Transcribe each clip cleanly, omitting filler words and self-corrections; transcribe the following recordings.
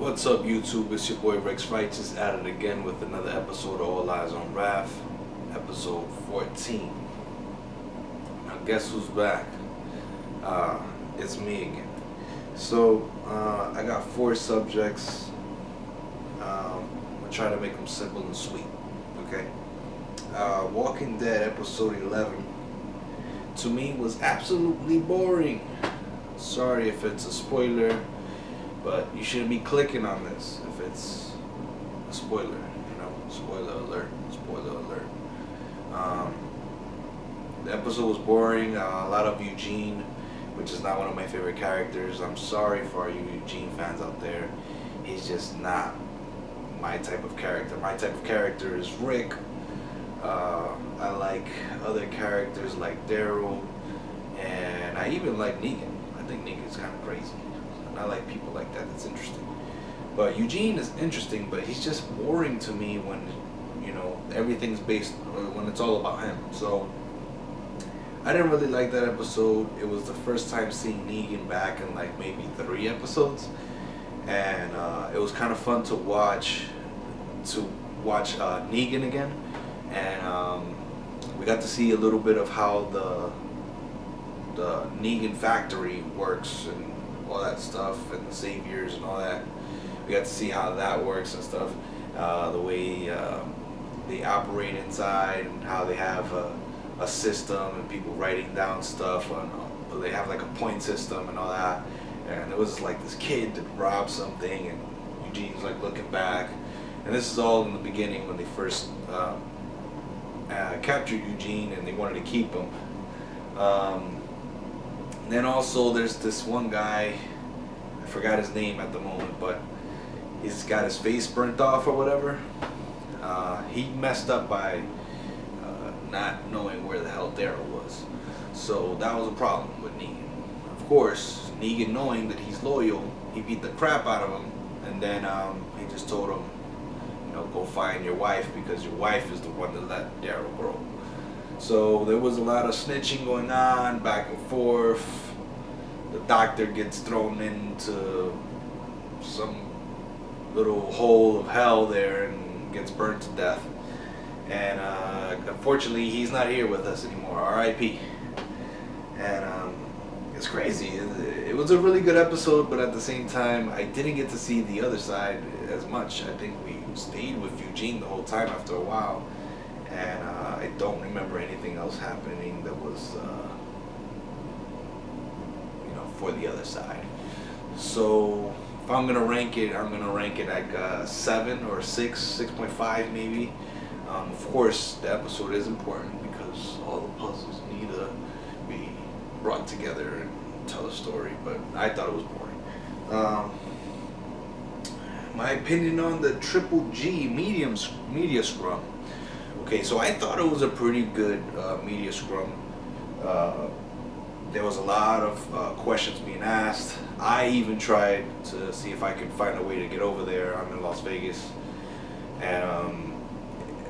What's up, YouTube? It's your boy Rex Righteous at it again with another episode of All Eyes on Wrath, episode 14. Now, guess who's back? It's me again. So, I got 4 subjects. I'm gonna try to make them simple and sweet. Okay. Walking Dead episode 11 to me was absolutely boring. Sorry if it's a spoiler, but you shouldn't be clicking on this if it's a spoiler, spoiler alert, spoiler alert. The episode was boring, a lot of Eugene, which is not one of my favorite characters. I'm sorry for all you Eugene fans out there. He's just not my type of character. My type of character is Rick. I like other characters like Daryl, and I even like Negan. I think Negan's kind of crazy. I like people like that. It's interesting. But Eugene is interesting, but he's just boring to me when, everything's based, when it's all about him. So, I didn't really like that episode. It was the first time seeing Negan back in like maybe 3 episodes. And it was kind of fun to watch Negan again. And we got to see a little bit of how the Negan factory works and all that stuff, and the saviors and all that. We got to see how that works and stuff, the way they operate inside, and how they have a system and people writing down stuff on, they have like a point system and all that. And it was like this kid that robbed something, and Eugene's like looking back, and this is all in the beginning when they first captured Eugene and they wanted to keep him. Then also there's this one guy, I forgot his name at the moment, but he's got his face burnt off or whatever. He messed up by not knowing where the hell Daryl was. So that was a problem with Negan. Of course, Negan, knowing that he's loyal, he beat the crap out of him, and then he just told him, go find your wife, because your wife is the one that let Daryl grow. So there was a lot of snitching going on, back and forth. The doctor gets thrown into some little hole of hell there and gets burned to death. And unfortunately, he's not here with us anymore. R.I.P. And it's crazy. It was a really good episode, but at the same time, I didn't get to see the other side as much. I think we stayed with Eugene the whole time after a while. And I don't remember anything else happening that was, for the other side. So if I'm gonna rank it, I'm gonna rank it like 7 or 6.5 maybe. Of course, the episode is important because all the puzzles need to be brought together and tell a story. But I thought it was boring. My opinion on the Triple G media scrum. Okay, so I thought it was a pretty good media scrum. There was a lot of questions being asked. I even tried to see if I could find a way to get over there. I'm in Las Vegas, and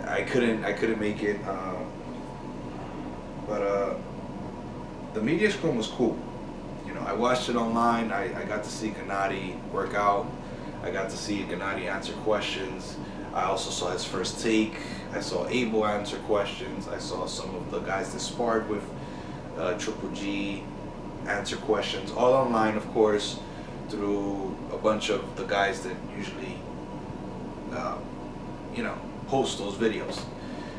I couldn't make it. But the media scrum was cool. I watched it online. I got to see Gennady work out. I got to see Gennady answer questions. I also saw his first take. I saw Abel answer questions. I saw some of the guys that sparred with Triple G answer questions, all online, of course, through a bunch of the guys that usually, post those videos.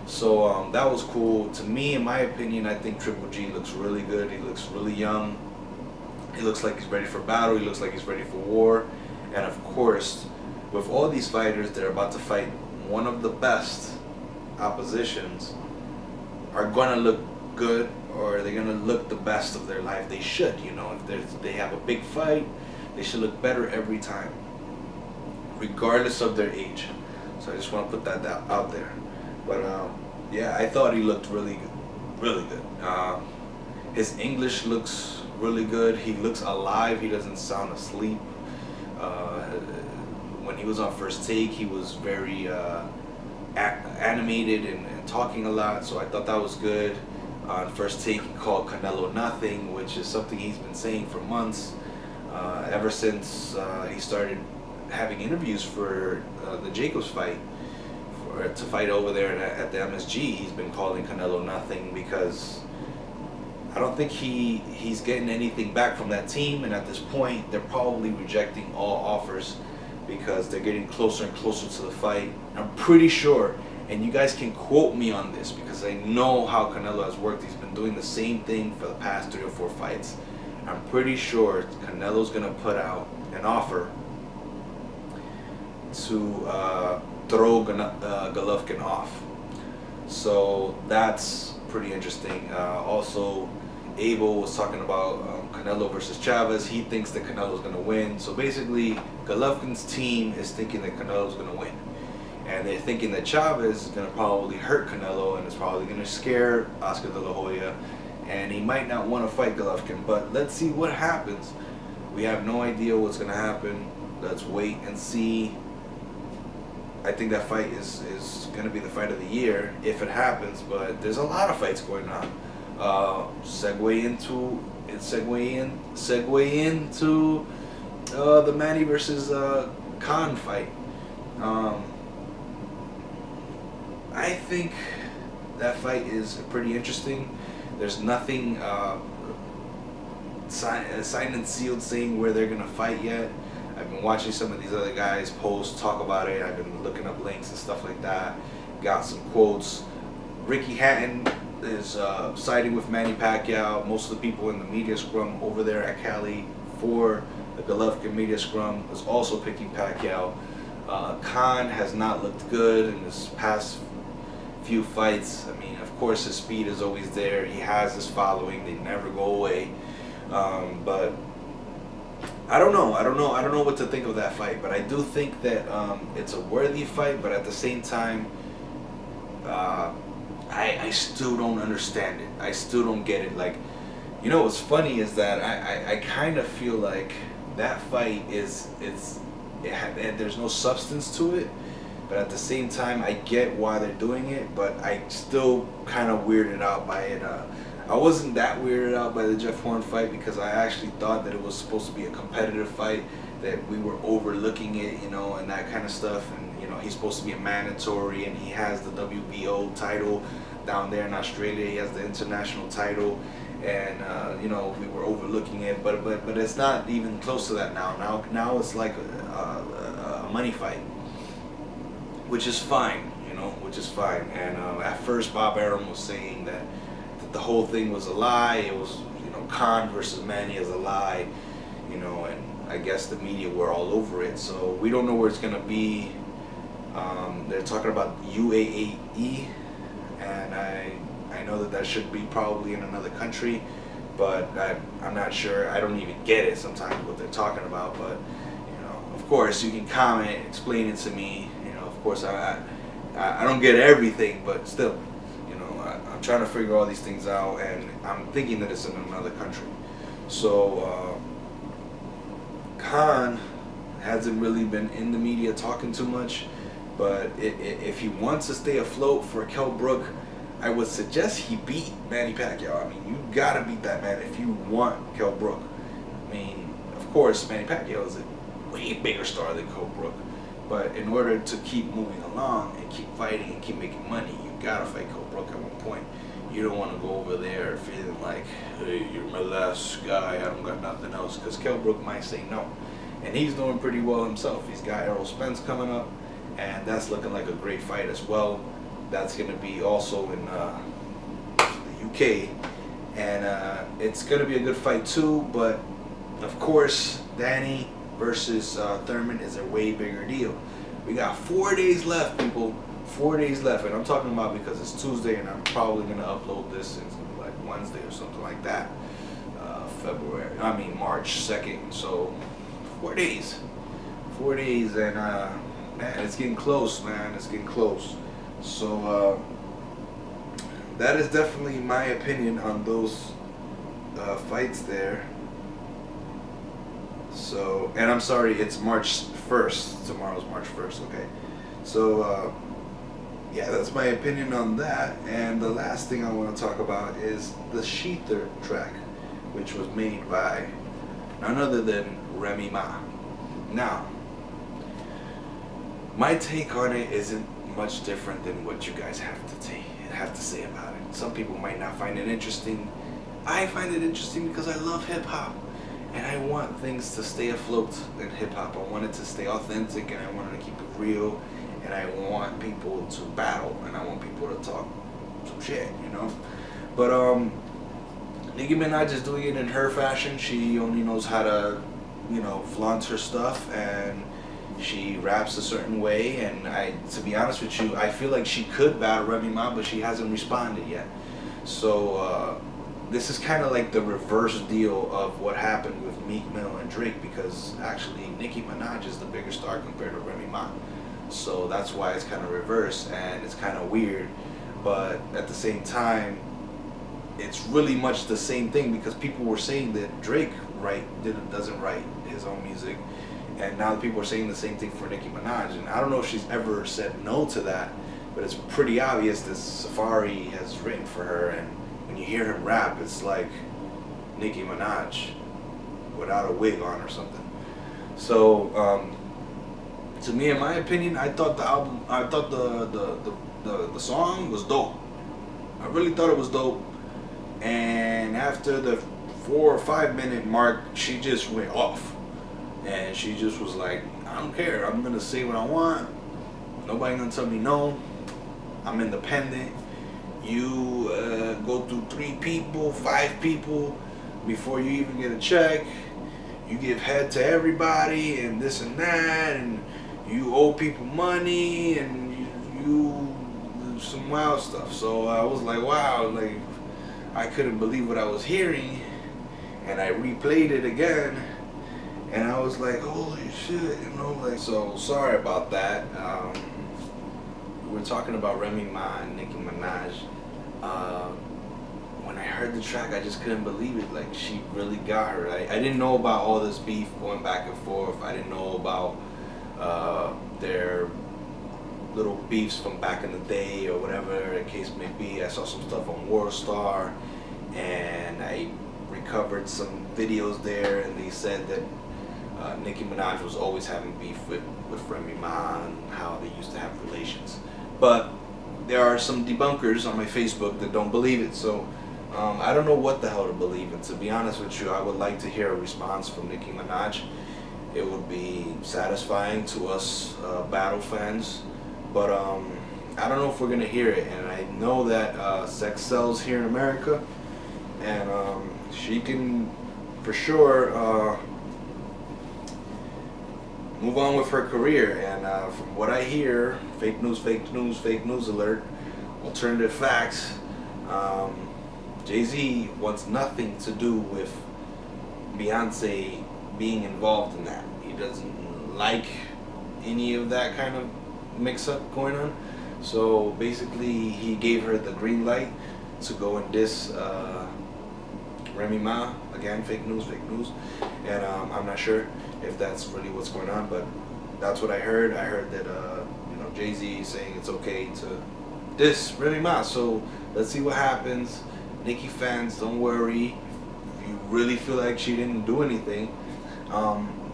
So that was cool. To me, in my opinion, I think Triple G looks really good. He looks really young. He looks like he's ready for battle. He looks like he's ready for war. And of course, with all these fighters, they're about to fight one of the best oppositions, are gonna look good, or they're gonna look the best of their life. They should, if they have a big fight, they should look better every time, regardless of their age. So I just want to put that out there. But yeah, I thought he looked really good. His English looks really good. He looks alive. He doesn't sound asleep. When he was on First Take, he was very animated and talking a lot, so I thought that was good. On First Take, he called Canelo nothing, which is something he's been saying for months, ever since he started having interviews for the Jacobs fight, to fight over there at the MSG. He's been calling Canelo nothing because I don't think he's getting anything back from that team, and at this point they're probably rejecting all offers because they're getting closer and closer to the fight. I'm pretty sure, and you guys can quote me on this because I know how Canelo has worked. He's been doing the same thing for the past 3 or 4 fights. I'm pretty sure Canelo's gonna put out an offer to throw Golovkin off. So that's pretty interesting. Also, Abel was talking about Canelo versus Chavez. He thinks that Canelo's going to win. So basically, Golovkin's team is thinking that Canelo's going to win. And they're thinking that Chavez is going to probably hurt Canelo and is probably going to scare Oscar De La Hoya. And he might not want to fight Golovkin. But let's see what happens. We have no idea what's going to happen. Let's wait and see. I think that fight is going to be the fight of the year if it happens. But there's a lot of fights going on. Segue into the Manny versus Khan fight. I think that fight is pretty interesting. There's nothing signed and sealed saying where they're gonna fight yet. I've been watching some of these other guys post, talk about it. I've been looking up links and stuff like that. Got some quotes. Ricky Hatton is siding with Manny Pacquiao. Most of the people in the media scrum over there at Cali for the Golovkin media scrum is also picking Pacquiao. Khan has not looked good in his past few fights. I mean, of course, his speed is always there. He has his following. They never go away. But I don't know. I don't know what to think of that fight. But I do think that it's a worthy fight. But at the same time, I still don't understand it. I still don't get it. Like, you know, what's funny is that I kind of feel like that fight there's no substance to it. But at the same time, I get why they're doing it. But I still kind of weirded out by it. I wasn't that weirded out by the Jeff Horn fight because I actually thought that it was supposed to be a competitive fight, that we were overlooking it, you know, and that kind of stuff. And, you know, he's supposed to be a mandatory, and he has the WBO title down there in Australia. He has the international title, and you know, we were overlooking it. But it's not even close to that now. Now it's like a money fight, which is fine, you know, which is fine. And at first, Bob Arum was saying that the whole thing was a lie. It was, you know, Khan versus Manny is a lie, you know, and I guess the media were all over it. So we don't know where it's gonna be. They're talking about UAE, and I know that should be probably in another country, but I'm not sure. I don't even get it sometimes what they're talking about. But, you know, of course you can comment, explain it to me. You know, of course I don't get everything, but still, you know, I'm trying to figure all these things out, and I'm thinking that it's in another country. So Khan hasn't really been in the media talking too much, but if he wants to stay afloat for Kell Brook, I would suggest he beat Manny Pacquiao. I mean, you gotta beat that man if you want Kell Brook. I mean, of course, Manny Pacquiao is a way bigger star than Kell Brook, but in order to keep moving along and keep fighting and keep making money, you gotta fight Kell Brook at one point. You don't want to go over there feeling like, hey, you're my last guy, I don't got nothing else, because Kell Brook might say no. And he's doing pretty well himself. He's got Errol Spence coming up, and that's looking like a great fight as well. That's going to be also in the UK, and it's going to be a good fight too. But of course, Danny versus Thurman is a way bigger deal. We got 4 days left, people. 4 days left, and I'm talking about because it's Tuesday, and I'm probably going to upload this in like Wednesday or something like that. March 2nd. So 4 days. 4 days, and man, it's getting close, man. It's getting close. So that is definitely my opinion on those fights there. So, and I'm sorry, it's March 1st. Tomorrow's March 1st, okay. So, yeah, that's my opinion on that. And the last thing I want to talk about is the ShEther track, which was made by none other than Remy Ma. Now, My take on it isn't much different than what you guys have to say about it. Some people might not find it interesting. I find it interesting because I love hip hop, and I want things to stay afloat in hip hop. I want it to stay authentic, and I want to keep it real, and I want people to battle, and I want people to talk some shit, you know. But Nicki Minaj is doing it in her fashion. She only knows how to, flaunt her stuff, and she raps a certain way. And to be honest with you, I feel like she could battle Remy Ma, but she hasn't responded yet. So this is kind of like the reverse deal of what happened with Meek Mill and Drake, because actually Nicki Minaj is the bigger star compared to Remy Ma. So that's why it's kind of reverse, and it's kind of weird. But at the same time, it's really much the same thing, because people were saying that Drake doesn't write his own music, and now people are saying the same thing for Nicki Minaj. And I don't know if she's ever said no to that, but it's pretty obvious that Safari has written for her, and when you hear him rap, it's like Nicki Minaj without a wig on or something. So to me, in my opinion, I thought the song was dope. I really thought it was dope. And after the 4 or 5 minute mark, she just went off, and she just was like, I don't care, I'm gonna say what I want, nobody gonna tell me no, I'm independent. You go through 3 people, 5 people before you even get a check. You give head to everybody and this and that, and you owe people money, and you some wild stuff. So I was like, wow, like, I couldn't believe what I was hearing, and I replayed it again, and I was like, holy shit, so sorry about that. We were talking about Remy Ma and Nicki Minaj. When I heard the track, I just couldn't believe it. Like, she really got her. I didn't know about all this beef going back and forth. I didn't know about their little beefs from back in the day, or whatever the case may be. I saw some stuff on Worldstar, and I recovered some videos there, and they said that Nicki Minaj was always having beef with Remy Ma, and how they used to have relations. But there are some debunkers on my Facebook that don't believe it, so I don't know what the hell to believe. And to be honest with you, I would like to hear a response from Nicki Minaj. It would be satisfying to us battle fans. But I don't know if we're gonna hear it, and I know that sex sells here in America, and she can for sure move on with her career. And from what I hear, fake news alert, alternative facts, Jay-Z wants nothing to do with Beyonce being involved in that. He doesn't like any of that kind of mix-up going on. So basically, he gave her the green light to go and diss Remy Ma. Again, fake news. And I'm not sure if that's really what's going on, but that's what I heard. I heard that Jay-Z is saying it's okay to diss Remy Ma. So let's see what happens. Nicki fans, don't worry. If you really feel like she didn't do anything,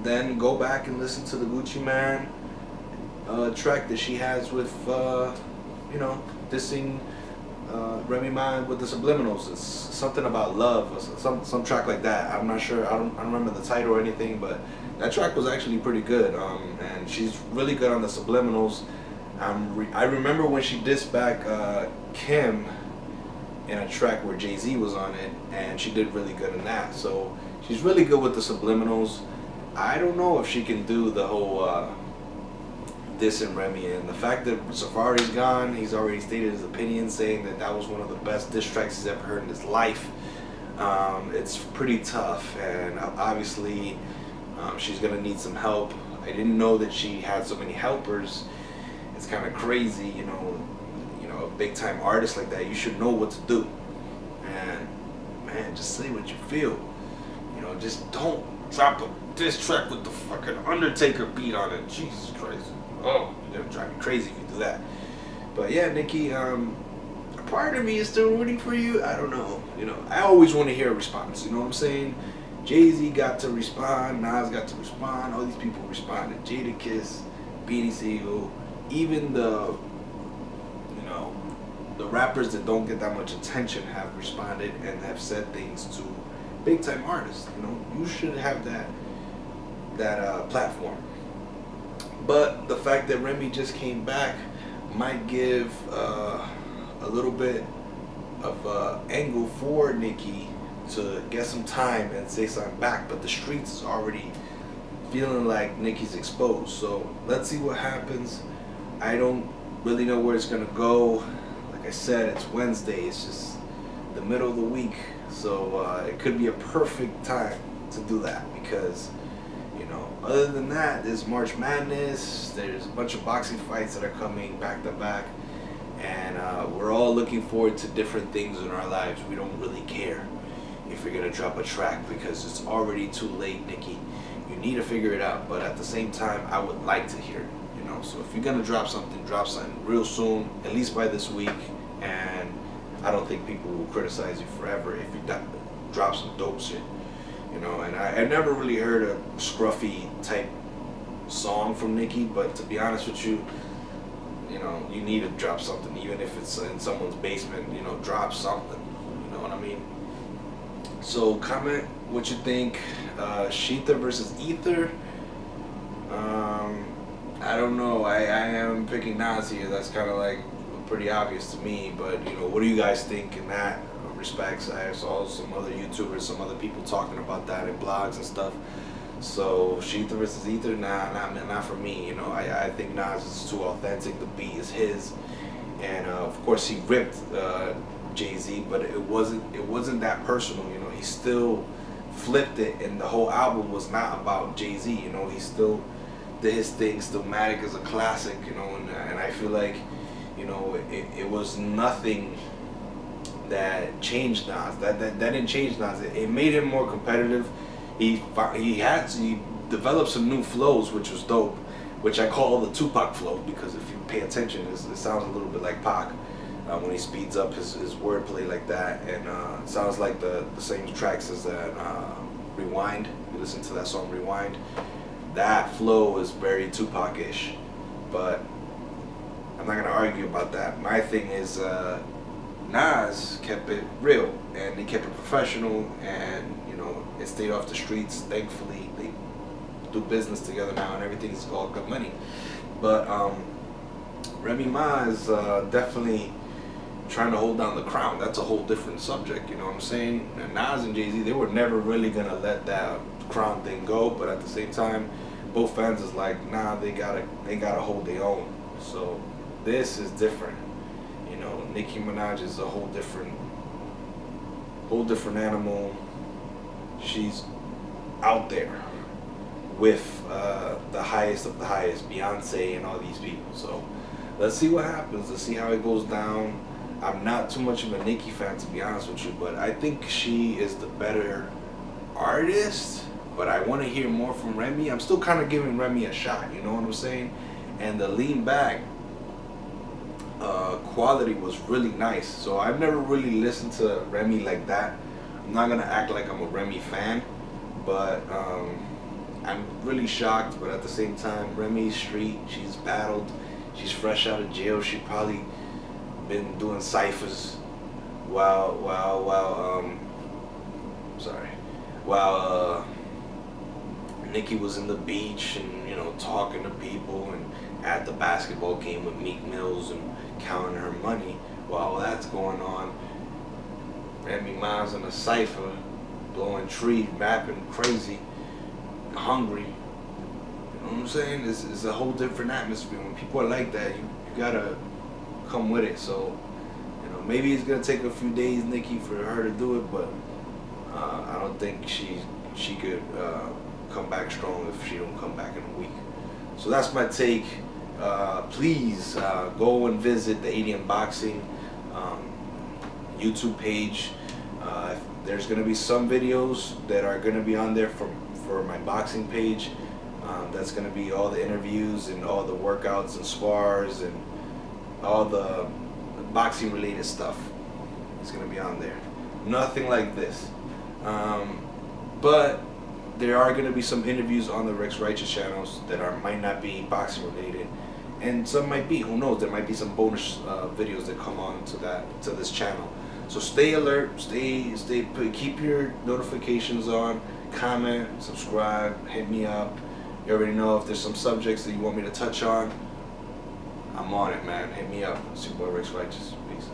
then go back and listen to the Gucci Man track that she has with dissing Remy Ma with the subliminals. It's something about love, or some track like that. I'm not sure. I don't remember the title or anything, but that track was actually pretty good. And she's really good on the subliminals. I remember when she dissed back Kim in a track where Jay-Z was on it, and she did really good in that. So she's really good with the subliminals. I don't know if she can do the whole diss and Remy, and the fact that Safari's gone, he's already stated his opinion, saying that that was one of the best diss tracks he's ever heard in his life. It's pretty tough, and obviously she's gonna need some help. I didn't know that she had so many helpers. It's kind of crazy, a big time artist like that, you should know what to do. And man, just say what you feel. Just don't drop a diss track with the fucking Undertaker beat on it. Jesus Christ. Oh, you're gonna drive me crazy if you do that. But yeah, Nicki, a part of me is still rooting for you. I don't know. I always want to hear a response. You know what I'm saying? Jay-Z got to respond, Nas got to respond, all these people responded. Jadakiss, Beanie Siegel, even the the rappers that don't get that much attention have responded and have said things to big time artists. You should have that platform. But the fact that Remy just came back might give a little bit of angle for Nicki to get some time and say something back. But the streets is already feeling like Nicki's exposed. So let's see what happens. I don't really know where it's gonna go. Like I said, it's Wednesday. It's just the middle of the week, so it could be a perfect time to do that because, other than that, there's March Madness. There's a bunch of boxing fights that are coming back to back, and we're all looking forward to different things in our lives. We don't really care if you're gonna drop a track because it's already too late, Nicki. You need to figure it out, but at the same time, I would like to hear it. So if you're gonna drop something real soon, at least by this week, and I don't think people will criticize you forever if you drop some dope shit. And I never really heard a scruffy type song from Nicki, but to be honest with you, you need to drop something, even if it's in someone's basement. Drop something. You know what I mean? So comment what you think. ShEther versus Ether. I don't know. I am picking Nas here. That's kind of like pretty obvious to me. But what do you guys think in that respects? I saw some other YouTubers, some other people talking about that in blogs and stuff. So ShEther versus Ether, not for me. I think Nas is too authentic. The beat is his, and of course he ripped Jay-Z, but it wasn't that personal. He still flipped it, and the whole album was not about Jay-Z. He still did his thing. Stillmatic is a classic, and I feel like, it was nothing that changed Nas. That didn't change Nas. It made him more competitive. He developed some new flows, which was dope, which I call the Tupac flow, because if you pay attention, it sounds a little bit like Pac when he speeds up his wordplay like that, and it sounds like the same tracks as that Rewind. You listen to that song Rewind. That flow is very Tupac-ish, but I'm not gonna argue about that. My thing is Nas kept it real, and he kept it professional, and it stayed off the streets. Thankfully, they do business together now, and everything's all good money. But Remy Ma is definitely trying to hold down the crown. That's a whole different subject, you know what I'm saying? And Nas and Jay-Z, they were never really gonna let that crown thing go, but at the same time, both fans is like, nah, they gotta hold their own. So this is different. Nicki Minaj is a whole different animal. She's out there with the highest of the highest, Beyonce and all these people. So let's see what happens. Let's see how it goes down. I'm not too much of a Nicki fan, to be honest with you, but I think she is the better artist. But I want to hear more from Remy. I'm still kind of giving Remy a shot, you know what I'm saying? And the lean back quality was really nice. So I've never really listened to Remy like that. I'm not gonna act like I'm a Remy fan, but I'm really shocked. But at the same time, Remy's street. She's battled. She's fresh out of jail. She probably been doing ciphers while Nicki was in the beach and talking to people and at the basketball game with Meek Mills and counting her money. While that's going on, Remy Ma's in a cipher, blowing trees, rapping crazy, hungry. You know what I'm saying? It's a whole different atmosphere. When people are like that, you gotta come with it. So, maybe it's gonna take a few days, Nicki, for her to do it, but I don't think she could come back strong if she don't come back in a week. So that's my take. Please go and visit the AEOR Boxing YouTube page. There's gonna be some videos that are gonna be on there for my boxing page. That's gonna be all the interviews and all the workouts and spars and all the boxing related stuff. It's gonna be on there. Nothing like this. But there are going to be some interviews on the Rex Righteous channels that might not be boxing related, and some might be. Who knows? There might be some bonus videos that come on to this channel. So stay alert. Keep your notifications on. Comment, subscribe, hit me up. You already know if there's some subjects that you want me to touch on. I'm on it, man. Hit me up. It's your boy Rex Righteous. Peace.